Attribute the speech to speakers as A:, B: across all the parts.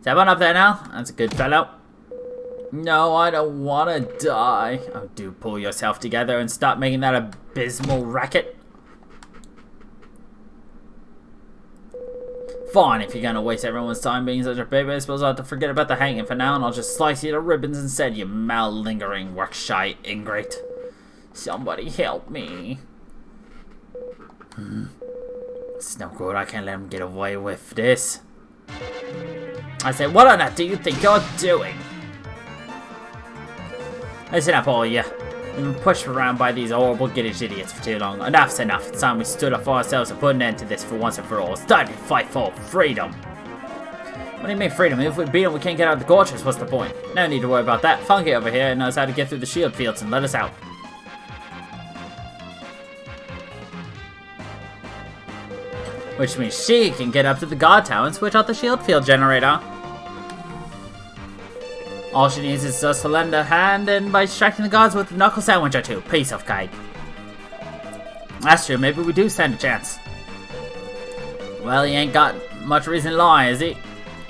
A: Step on up there now. That's a good fellow. No, I don't want to die. Oh, do pull yourself together and stop making that abysmal racket. Fine, if you're going to waste everyone's time being such a baby, I suppose I'll have to forget about the hanging for now, and I'll just slice you to ribbons instead, you malingering, work-shy ingrate. Somebody help me. It's no good, I can't let him get away with this. I say, what on earth do you think you're doing? Listen up, all you. We've been pushed around by these horrible Giddish idiots for too long. Enough's enough. It's time we stood up for ourselves and put an end to this for once and for all. It's time to fight for freedom. What do you mean freedom? If we beat them, we can't get out of the gorges. What's the point? No need to worry about that. Funky over here knows how to get through the shield fields and let us out. Which means she can get up to the guard tower and switch out the shield field generator. All she needs is just to lend a hand and by distracting the guards with a knuckle sandwich or two. Piece of cake. That's true, maybe we do stand a chance. Well, he ain't got much reason to lie, is he?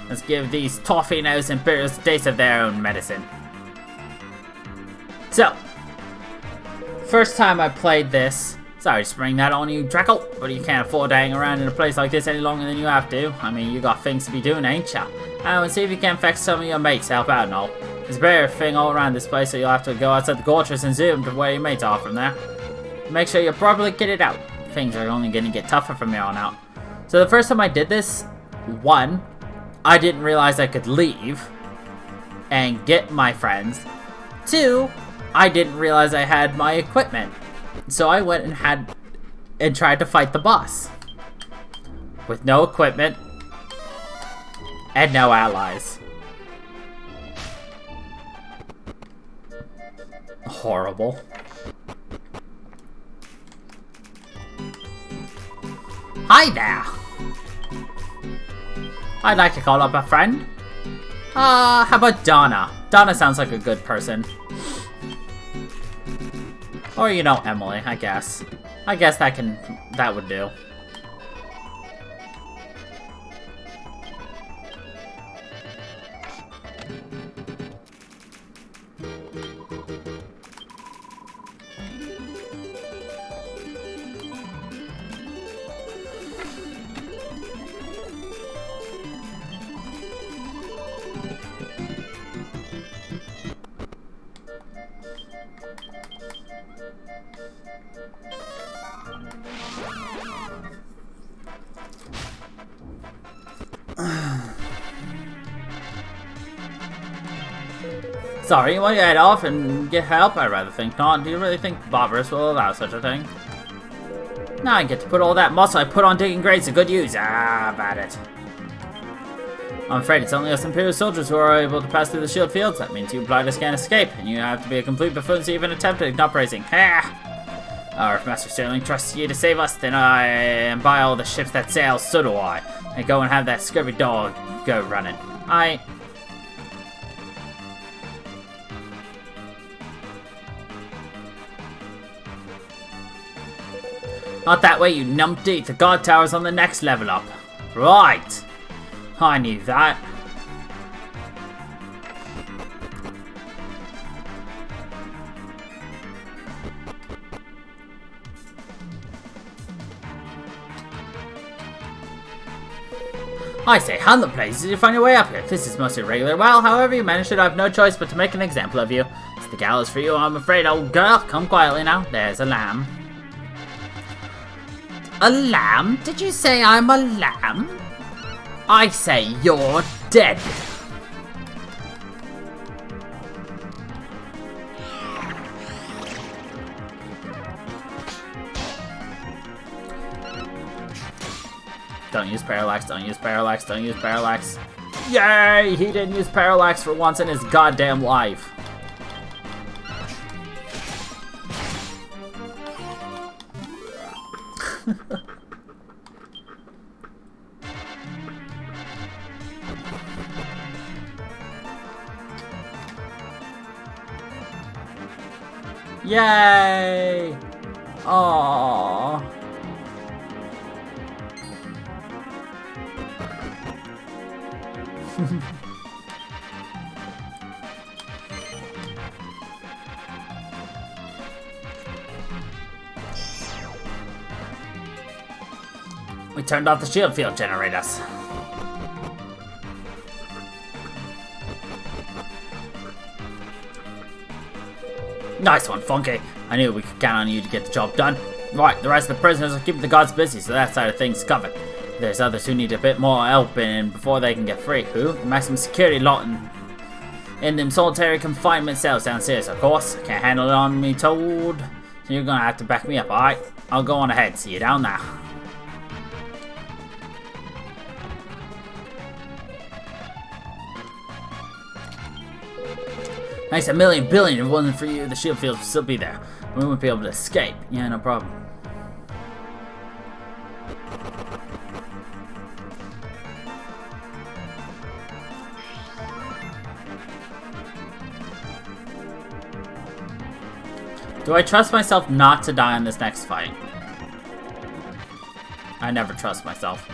A: Let's give these toffee-nosed Imperials a taste of their own medicine. So, first time I played this. Sorry to spring that on you, Drackle, but you can't afford to hang around in a place like this any longer than you have to. I mean, you got things to be doing, ain't ya? And see if you can fetch some of your mates to help out and all. There's a bear thing all around this place, so you'll have to go outside the gorges and zoom to where your mates are from there. Make sure you properly get it out. Things are only going to get tougher from here on out. So the first time I did this, 1, I didn't realize I could leave and get my friends. 2, I didn't realize I had my equipment. So I went and tried to fight the boss with no equipment and no allies. Horrible. Hi there. I'd like to call up a friend. How about Donna? Donna sounds like a good person. Or, you know, Emily, I guess. I guess that would do. Sorry, you want to head off and get help? I rather think not. Do you really think Barbarous will allow such a thing? Now I get to put all that muscle I put on digging graves to good use. About it. I'm afraid it's only us Imperial soldiers who are able to pass through the shield fields. That means you blinders can't escape, and you have to be a complete buffoon to even attempt it, not praising. Or if Master Sterling trusts you to save us, then I am by all the ships that sail, so do I. And go and have that scurvy dog go running. Not that way, you numpty. The guard tower's on the next level up. Right. I knew that. I say, how in the place did you find your way up here? This is most irregular. Well, however you managed it, I have no choice but to make an example of you. It's the gallows for you, I'm afraid. Old girl, come quietly now. There's a lamb. A lamb? Did you say I'm a lamb? I say you're dead. Don't use parallax, don't use parallax, don't use parallax. Yay! He didn't use parallax for once in his goddamn life. Yay! Aww. We turned off the shield field generators. Nice one, Funky. I knew we could count on you to get the job done. Right, the rest of the prisoners are keeping the gods busy, so that side of things is covered. There's others who need a bit more help in before they can get free. Who? Maximum security lot in them solitary confinement cells downstairs, of course. Can't handle it on me, Toad. So you're gonna have to back me up, alright? I'll go on ahead. See you down there. Thanks a million billion. If it wasn't for you, the shield field would still be there. We wouldn't be able to escape. Yeah, no problem. Do I trust myself not to die in this next fight? I never trust myself.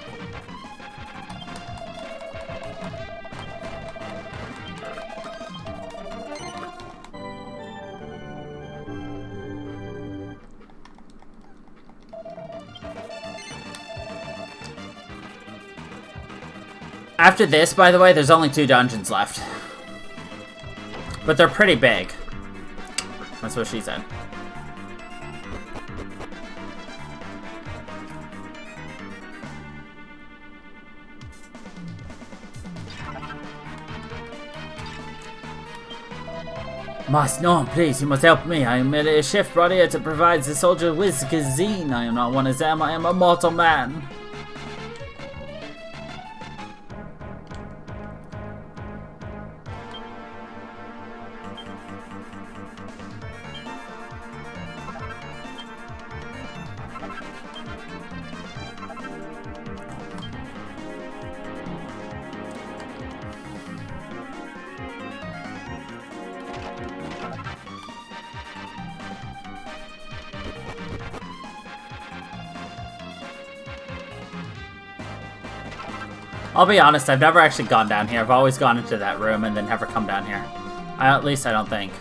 A: After this, by the way, there's only 2 dungeons left. But they're pretty big. That's what she said. Master, no, please, you must help me. I am a chef brought here to provide the soldier with cuisine. I am not one of them, I am a mortal man. I'll be honest, I've never actually gone down here. I've always gone into that room and then never come down here. At least I don't think.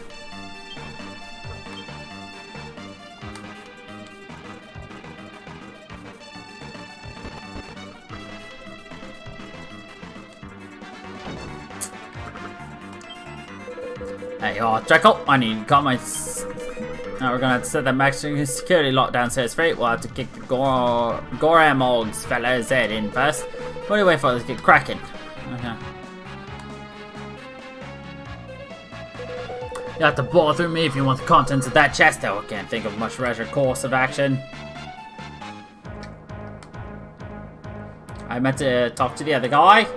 A: Hey, Jekyll, I need to call my... Now we're gonna have to set that maximum security lock downstairs free. We'll have to kick the Goramog's fella's head in first. What do you wait for? Let's get cracking. Okay. You have to bore through me if you want the contents of that chest, though. I can't think of much better course of action. I meant to talk to the other guy.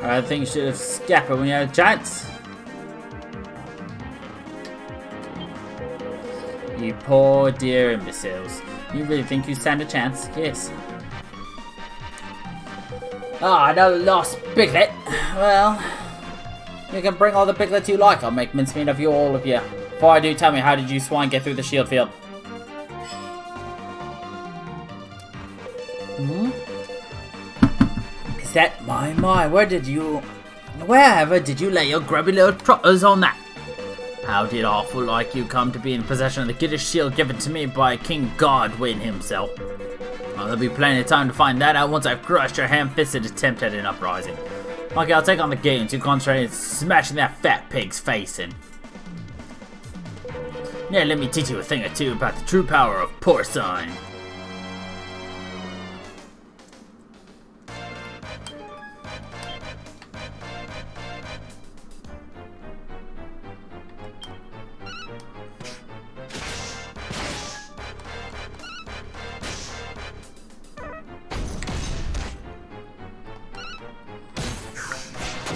A: I think you should have scattered when you had a chance. You poor dear imbeciles. You really think you stand a chance? Yes. Ah, no lost piglet. Well, you can bring all the piglets you like. I'll make mincemeat of you, all of you. Before I do, tell me, how did you swine get through the shield field? Hmm? Is that my, wherever did you lay your grubby little trotters on that? How did awful like you come to be in possession of the goodish shield given to me by King Godwin himself? Well, there'll be plenty of time to find that out once I've crushed your ham-fisted attempt at an uprising. Okay, I'll take on the games. You concentrate on smashing that fat pig's face in. Yeah, let me teach you a thing or two about the true power of porcine.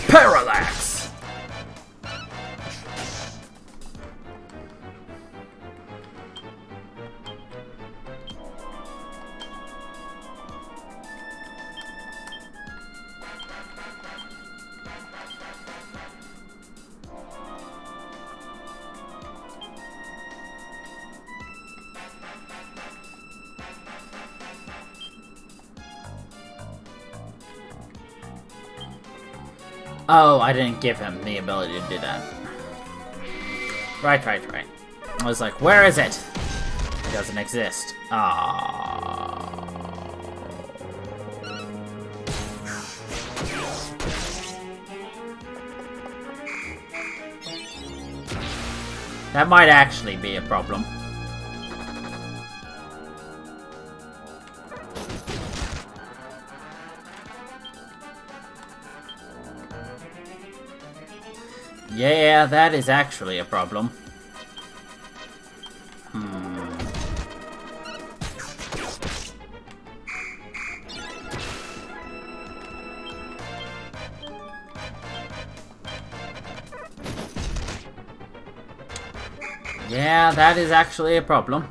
A: Parallax! Oh, I didn't give him the ability to do that. Right. I was like, where is it? It doesn't exist. Ah. That might actually be a problem. Yeah, that is actually a problem. Yeah, that is actually a problem.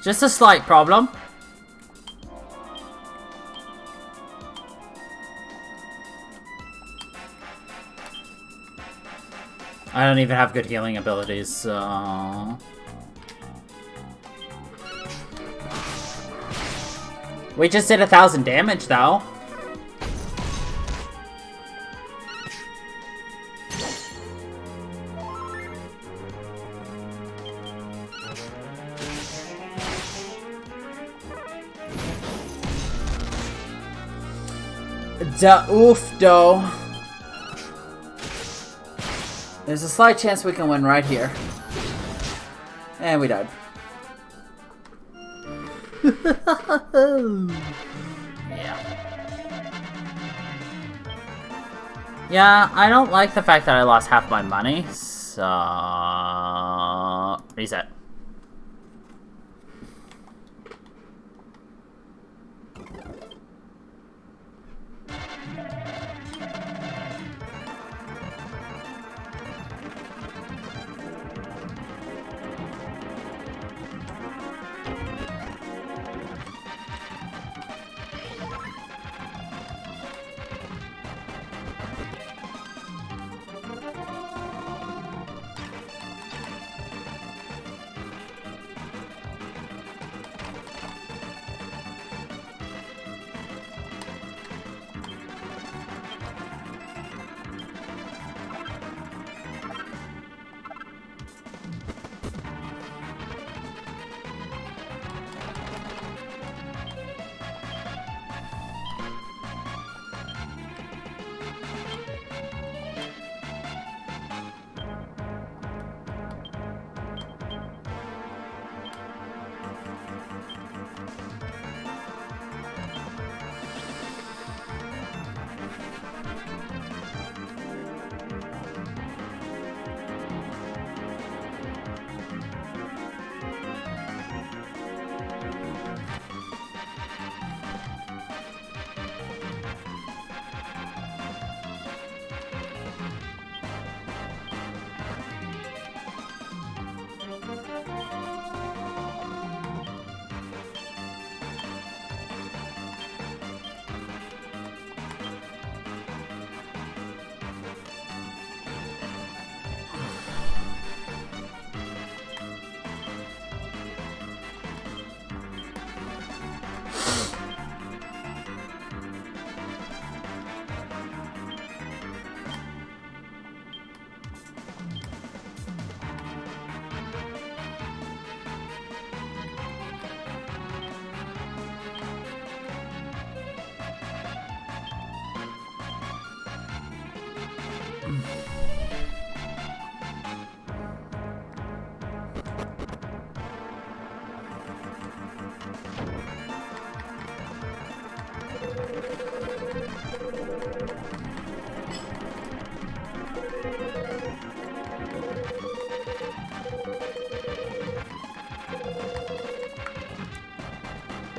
A: Just a slight problem. I don't even have good healing abilities, so... We just did 1,000 damage, though. Da oof, though. There's a slight chance we can win right here. And we died. Yeah, I don't like the fact that I lost half my money, so... Reset.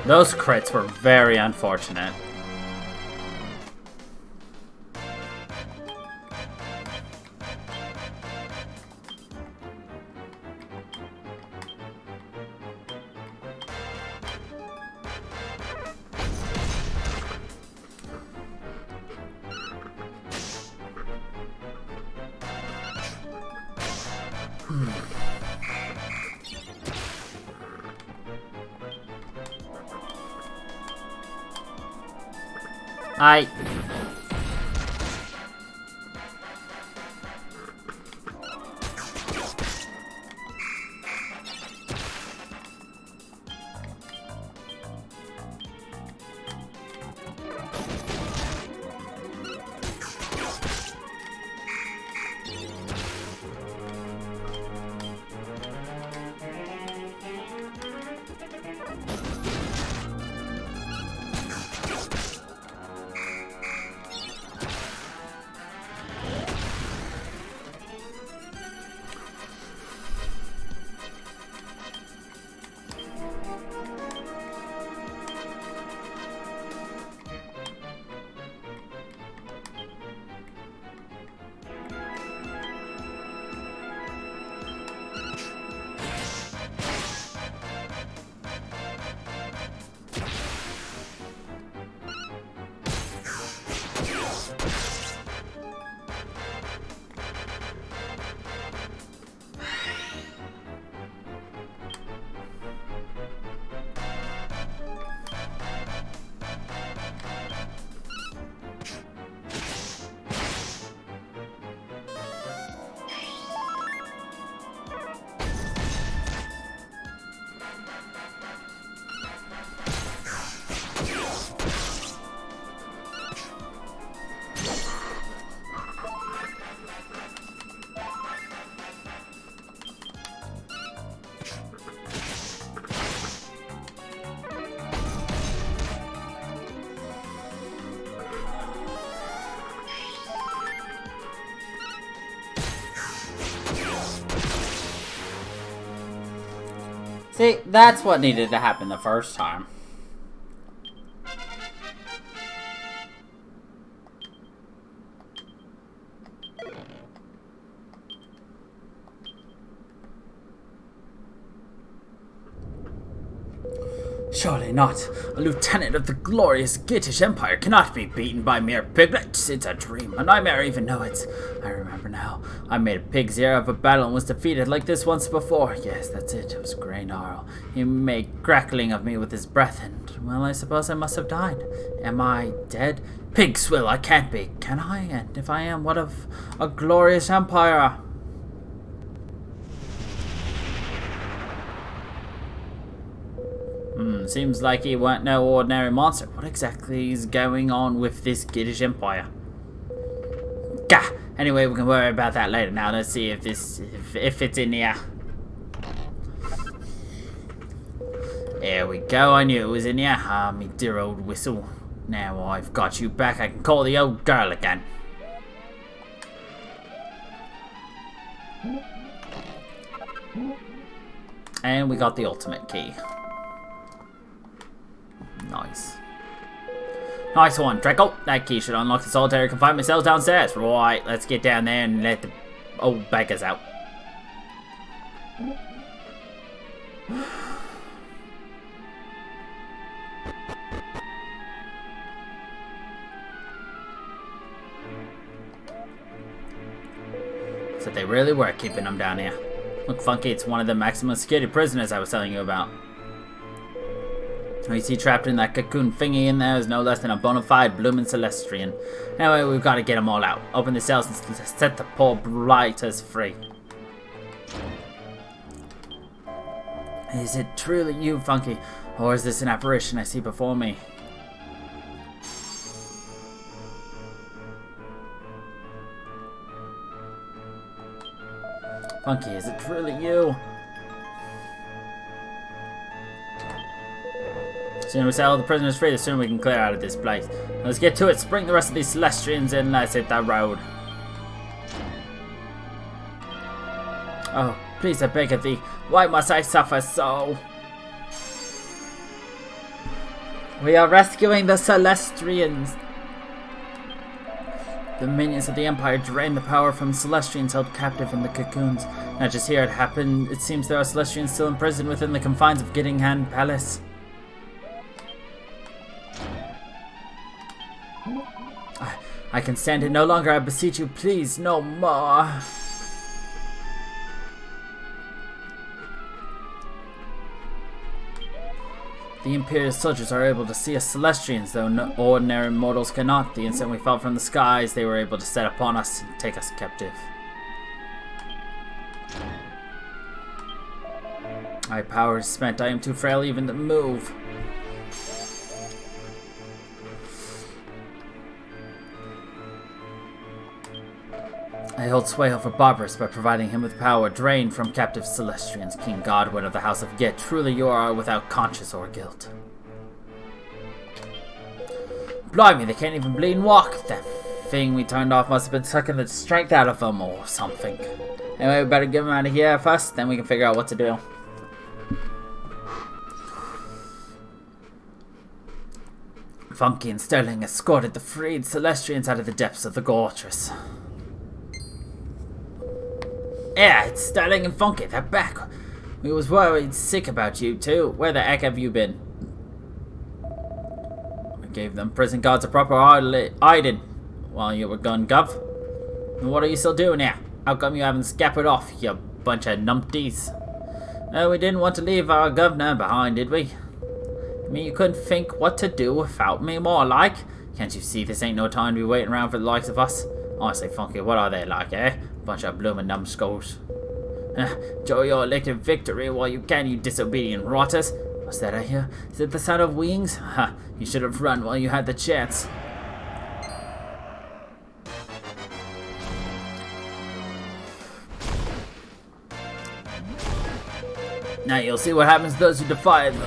A: Those crits were very unfortunate. I... See, that's what needed to happen the first time. Surely not. A lieutenant of the glorious Gitish Empire cannot be beaten by mere piglets. It's a dream, a nightmare, I even know it. I remember now. I made a pig's ear of a battle and was defeated like this once before. Yes, that's it. It was Grey Gnarl. He made crackling of me with his breath, and, well, I suppose I must have died. Am I dead? Pig swill, I can't be. Can I? And if I am, what of a glorious empire? Seems like he weren't no ordinary monster. What exactly is going on with this Gitish Empire? Gah! Anyway, we can worry about that later. Now let's see if if it's in here. There we go. I knew it was in here. Ah, me dear old whistle. Now I've got you back. I can call the old girl again. And we got the ultimate key. Nice. Nice one, Dreckle. That key should unlock the solitary confinement cells downstairs. Right, let's get down there and let the old beggars out. So they really were keeping them down here. Look, Funky, it's one of the maximum security prisoners I was telling you about. You see, trapped in that cocoon thingy in there is no less than a bona fide blooming Celestian. Anyway, we've got to get them all out. Open the cells and set the poor blighters free. Is it truly you, Funky? Or is this an apparition I see before me? Funky, is it truly you? The sooner we set all the prisoners free, the sooner we can clear out of this place. Let's get to it. Spring the rest of these Celestians in. Let's hit that road. Oh, please, I beg of thee. Why must I suffer so? We are rescuing the Celestians. The minions of the Empire drained the power from Celestians held captive in the cocoons. Not just here it happened. It seems there are Celestians still imprisoned within the confines of Giddingham Palace. I can stand it no longer. I beseech you, please, no more. The Imperial soldiers are able to see us Celestians, though no ordinary mortals cannot. The instant we fell from the skies, they were able to set upon us and take us captive. My power is spent. I am too frail even to move. I hold sway over Barbarous by providing him with power drained from captive Celestians. King Godwin of the House of Get, truly you are without conscience or guilt. Blimey, they can't even bleed and walk. That thing we turned off must have been sucking the strength out of them or something. Anyway, we better get them out of here first, then we can figure out what to do. Funky and Sterling escorted the freed Celestians out of the depths of the Gortress. Yeah, it's Sterling and Funky, they're back. We was worried sick about you too. Where the heck have you been? We gave them prison guards a proper hiding while you were gone, Gov. And what are you still doing here? How come you haven't scampered off, you bunch of numpties? No, we didn't want to leave our governor behind, did we? I mean, you couldn't think what to do without me, more like. Can't you see this ain't no time to be waiting around for the likes of us? Honestly, Funky, what are they like, eh? Bunch of bloomin' numbskulls. Enjoy your elected victory while you can, you disobedient rotters. What's that I hear? Is it the sound of wings? Ha! You should have run while you had the chance. Now you'll see what happens to those who defy the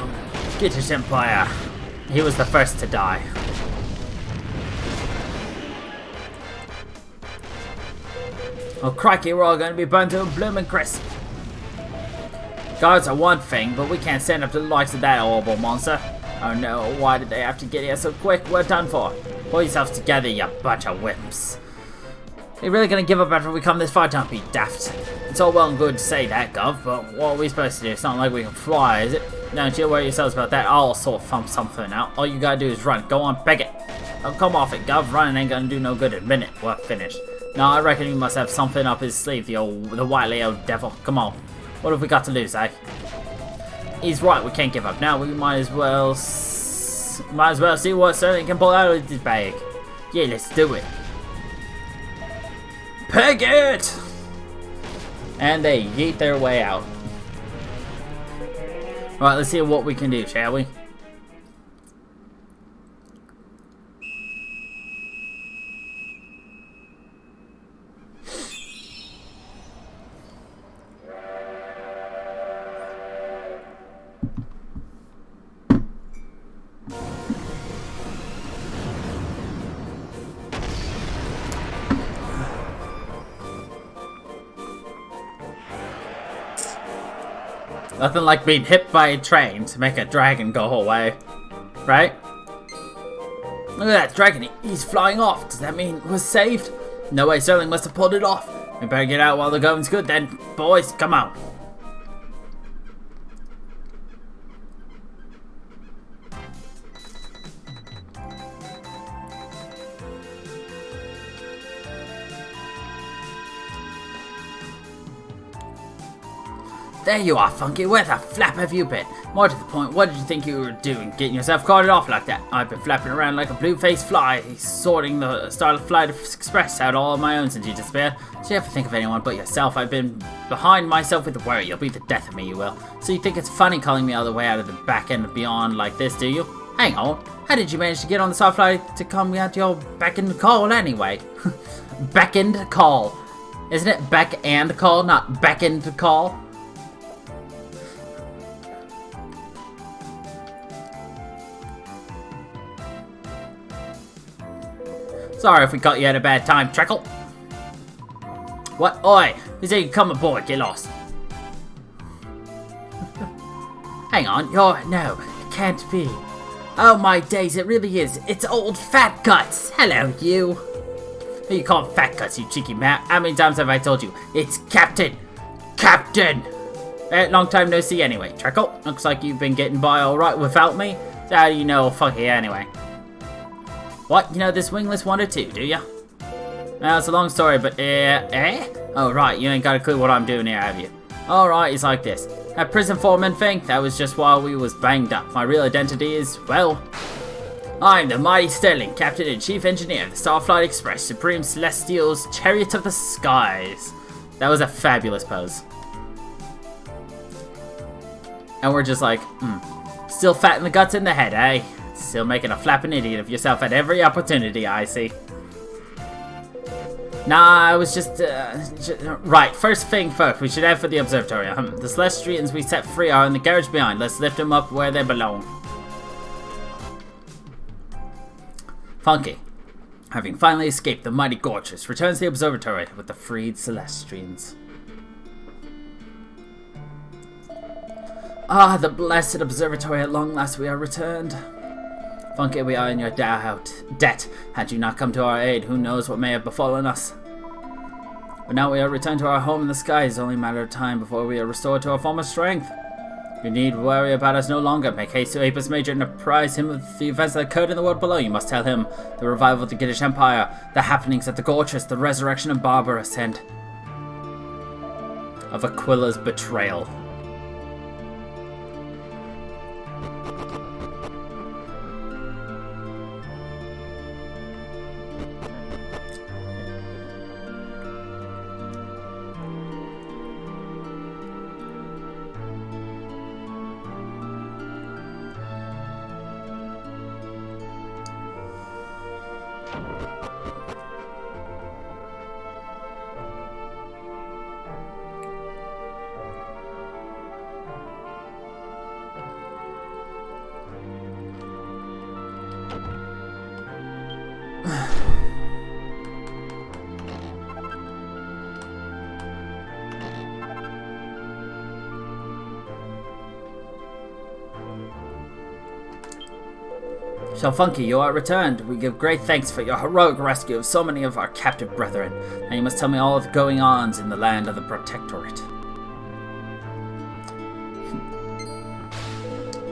A: Gitish Empire. He was the first to die. Oh crikey, we're all going to be burned to a blooming crisp. Guards are one thing, but we can't stand up to the likes of that horrible monster. Oh no, why did they have to get here so quick? We're done for. Pull yourselves together, you bunch of whips. Are you really going to give up after we come this far? Don't be daft. It's all well and good to say that, Gov, but what are we supposed to do? It's not like we can fly, is it? Don't you worry yourselves about that. I'll sort of thump something out. All you gotta do is run. Go on, peg it. Don't come off it, Gov. Running ain't gonna do no good in a minute. We're finished. No, I reckon he must have something up his sleeve, the wily old devil. Come on. What have we got to lose, eh? He's right, we can't give up. Now we might as well see what Sterling can pull out of his bag. Yeah, let's do it. Peg it! And they yeet their way out. Right, let's see what we can do, shall we? Nothing like being hit by a train to make a dragon go away, right? Look at that dragon, he's flying off. Does that mean we're saved? No way, Sterling must have pulled it off. We better get out while the going's good then. Boys, come on. There you are, Funky. Where the flap have you been? More to the point, what did you think you were doing, getting yourself carted off like that? I've been flapping around like a blue-faced fly, sorting the Starlight Flight Express out all on my own since you disappeared. So you have to think of anyone but yourself. I've been behind myself with worry. You'll beat the death of me, you will. So you think it's funny calling me all the way out of the back end of beyond like this, do you? Hang on. How did you manage to get on the Starflight to come out your back end call anyway? Back end call. Isn't it back and call, not back end call? Sorry if we caught you at a bad time, Treckle. What? Oi! Who said you come aboard? Get lost. Hang on, no, it can't be. Oh my days, it really is. It's old Fat Guts. Hello, you. Who you call Fat Guts, you cheeky man? How many times have I told you? It's Captain! Captain! Long time no see anyway, Treckle. Looks like you've been getting by alright without me. So how do you know Funky anyway? What? You know this wingless wonder too, do ya? Well, it's a long story, but Oh, right, you ain't got a clue what I'm doing here, have you? Alright, it's like this. That prison foreman thing, that was just while we was banged up. My real identity is, well, I'm the mighty Sterling, Captain and Chief Engineer of the Starflight Express, Supreme Celestial's Chariot of the Skies. That was a fabulous pose. And we're just like, still fat in the guts and the head, eh? Still making a flapping idiot of yourself at every opportunity, I see. Nah, I was just right, first thing first, we should head for the observatory. The Celestians we set free are in the garage behind. Let's lift them up where they belong. Funky, having finally escaped the mighty Gorgeous, returns to the observatory with the freed Celestians. Ah, the blessed observatory, at long last we are returned. Funky, we are in your debt. Had you not come to our aid, who knows what may have befallen us. But now we are returned to our home in the sky. It's only a matter of time before we are restored to our former strength. You need worry about us no longer. Make haste to Apis Major and apprise him of the events that occurred in the world below. You must tell him the revival of the Giddish Empire, the happenings at the Gorgeous, the resurrection of Barbarous, and of Aquila's betrayal. So Funky, you are returned. We give great thanks for your heroic rescue of so many of our captive brethren. Now you must tell me all of the going-ons in the land of the Protectorate.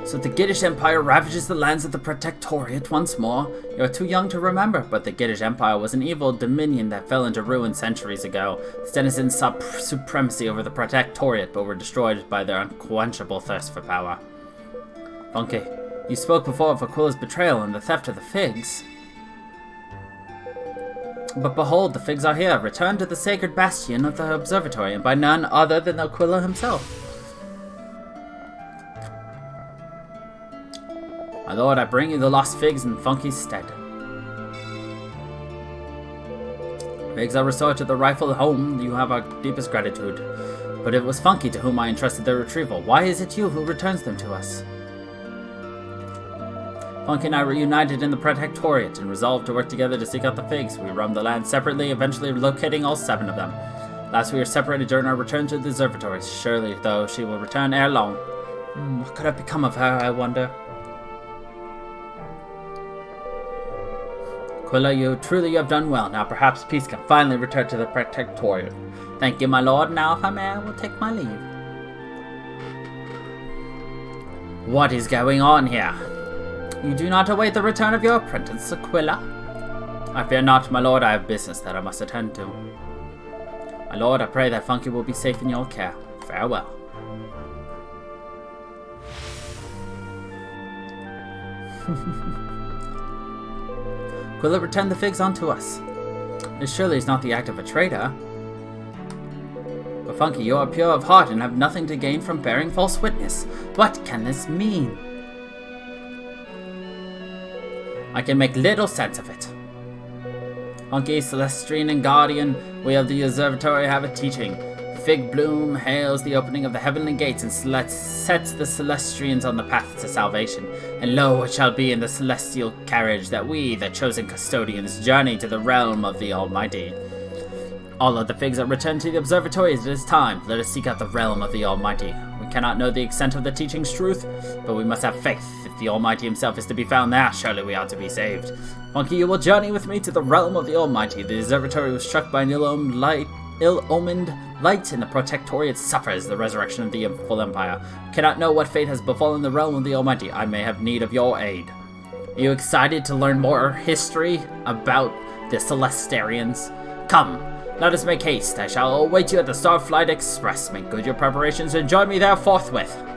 A: So the Giddish Empire ravages the lands of the Protectorate once more. You are too young to remember, but the Giddish Empire was an evil dominion that fell into ruin centuries ago. Its denizens sought supremacy over the Protectorate, but were destroyed by their unquenchable thirst for power. Funky, you spoke before of Aquila's betrayal and the theft of the figs. But behold, the figs are here, returned to the sacred bastion of the observatory, and by none other than Aquila himself. My lord, I bring you the lost figs in Funky's stead. Figs are restored to the rightful home. You have our deepest gratitude. But it was Funky to whom I entrusted their retrieval. Why is it you who returns them to us? Funky and I were united in the Protectorate and resolved to work together to seek out the figs. We roamed the land separately, eventually locating all 7 of them. Last we were separated during our return to the observatory. Surely, though, she will return ere long. What could have become of her, I wonder? Aquila, you have done well. Now perhaps peace can finally return to the Protectorate. Thank you, my lord. Now, if I may, I will take my leave. What is going on here? You do not await the return of your apprentice, Aquila? I fear not, my lord. I have business that I must attend to. My lord, I pray that Funky will be safe in your care. Farewell. Aquila, return the figs unto us. This surely is not the act of a traitor. But Funky, you are pure of heart and have nothing to gain from bearing false witness. What can this mean? I can make little sense of it. Funky, Celestian, and Guardian, we of the observatory have a teaching. Fig Bloom hails the opening of the heavenly gates and sets the Celestians on the path to salvation. And lo, it shall be in the celestial carriage that we, the chosen custodians, journey to the realm of the Almighty. All of the figs are returned to the observatory. It is time. Let us seek out the realm of the Almighty. We cannot know the extent of the teaching's truth, but we must have faith. If the Almighty himself is to be found there, surely we are to be saved. Funky, you will journey with me to the realm of the Almighty. The observatory was struck by an ill-omened light, and the Protectorate suffers the resurrection of the full empire. Cannot know what fate has befallen the realm of the Almighty. I may have need of your aid. Are you excited to learn more history about the Celestarians? Come, Let us make haste. I shall await you at the Starflight Express. Make good your preparations and join me there forthwith.